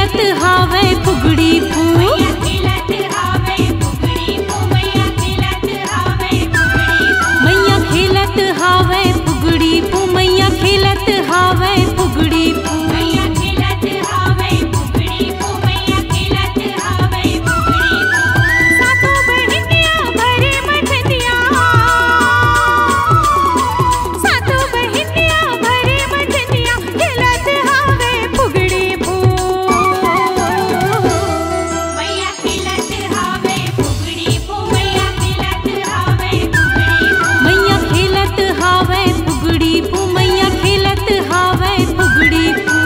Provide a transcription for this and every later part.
खेलत हावे फुगड़ी फू मैया खेलत हावे फुगड़ी फू मैया खेलत हावे फुगड़ी फू मैया खेलत हावे फुगड़ी फू मैया खेलत हावे फुगड़ी फू मैया खेलत हावे फुगड़ी फू मैया खेलत हावे फुगड़ी फू सातों बहनिया भरे मठनिया सातों बहनिया भरे मठनिया खेलत हावे फुगड़ी फू मैया खेलत हावे फुगड़ी फू मैया खेलत हावे फुगड़ी फू मैया खेलत हावे फुगड़ी फू मैया खेलत हावे फुगड़ी फू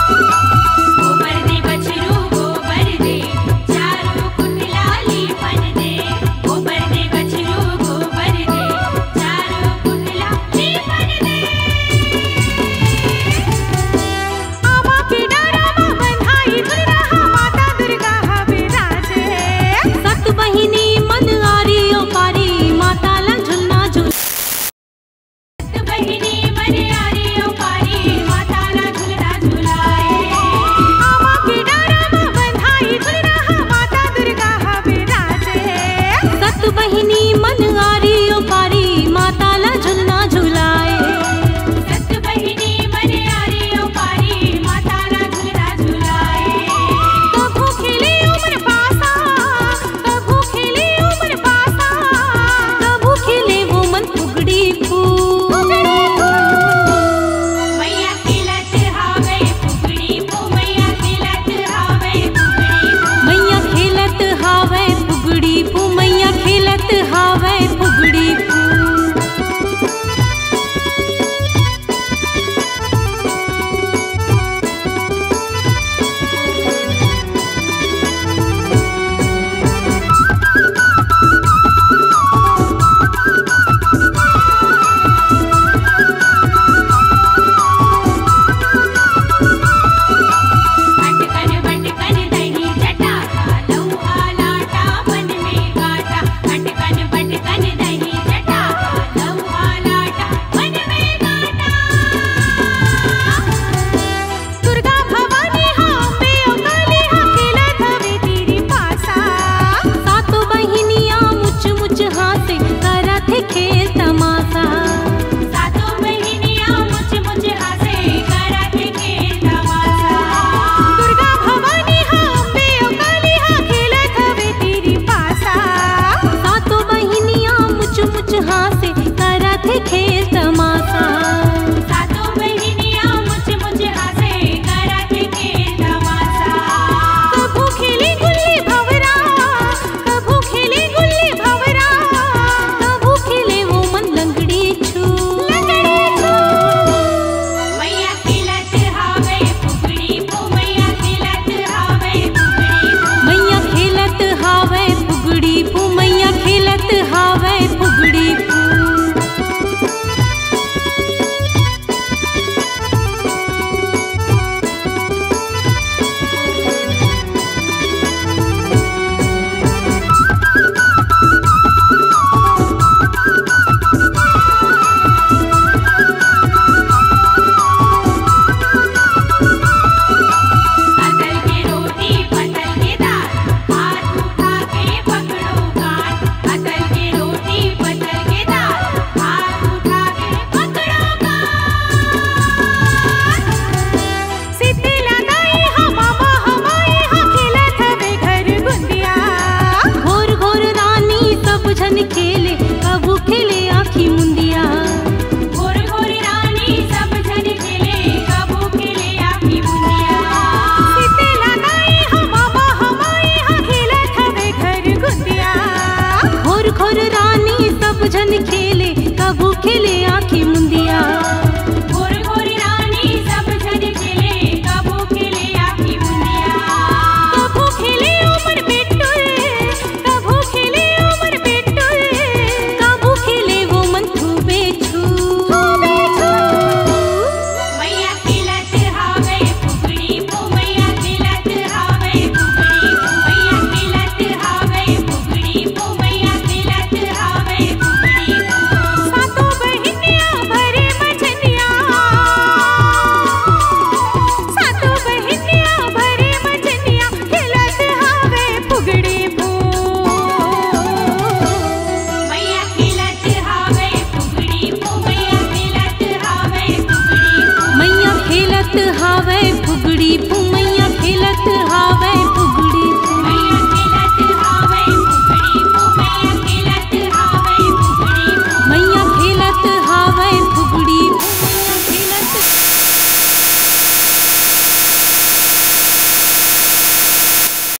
गोबर दे बछरू गोबर दे चारों कुंडलाली बन दे गोबर दे बछरू गोबर दे चारों कुंडलाली बन दे आमा के डारा मा बंधाई दुर्गा माता दुर्गा विराजे सत बहिनी मन आरी ओ पारी माता ला झुलना झुल सत बहिनी मन आरी ओ पारी माता ला झुलना झुलाए आमा के डारा मा बंधाई दुर्गा माता दुर्गा विराजे सत बहिनी मन आरी ओ पारी माता ला झुलना झुलाए सत बहिनी मन आरी ओ पारी माता ला झुलना झुलाए कभू खेले उमर पासा कभू खेले उमर पासा कभू खेले वो मन फुगड़ी फू मैया खेलत हावे फुगड़ी फू मैया खेलत हावे फुगड़ी फू मैया खेलत हावे फुगड़ी फू मैया खेलत हावे फुगड़ी फू अटकन बटकन दही जटा लौहा लाटा मन में गाटा अटकन बटकन दही जटा लौहा लाटा मन में गाटा दुर्गा भवानी हांबे ओ काली हां खेलत हवे तेरी पासा सातों बहिनिया मुच मुच हाथे करत खेल तमाशा सातों बहिनिया मुच मुच हाथे करत खेल तमाशा दुर्गा भवानी हांबे ओ काली हां खेलत हवे तेरी पासा सातों बहिनिया मुच मुच हाथे करत खेल तमाशा सातों बहिनिया मुच मुच हाथे करत खेल तमाशा कभू खेले गुल्ली भवरा कभू खेले गुल्ली भवरा कभू खेले वो मन लंगड़ी छू मैया खेलत हावे फुगड़ी फू मैया खेलत हावे फुगड़ी फू मैया खेलत हावे फुगड़ी फू मैया खेलत हावे फुगड़ी फू अतल के रोटी पतल के दाल हाथ उठा के पकड़ो गान अतल के रोटी पतल के दाल हाथ उठा के पकड़ो गान सीते लगाई हम मामा हमाई हाँ खेलत हवे घर गुंदिया घोर घोर रानी सब जन खेले कबू खेले आखी मुंदिया घोर घोर रानी सब जन खेले कबू खेले आखी मुंदिया सीते लगाई हम मामा हमाई हाँ खेलत हवे घर गुंदिया घोर घोर रानी सब जन खेले कबू खेले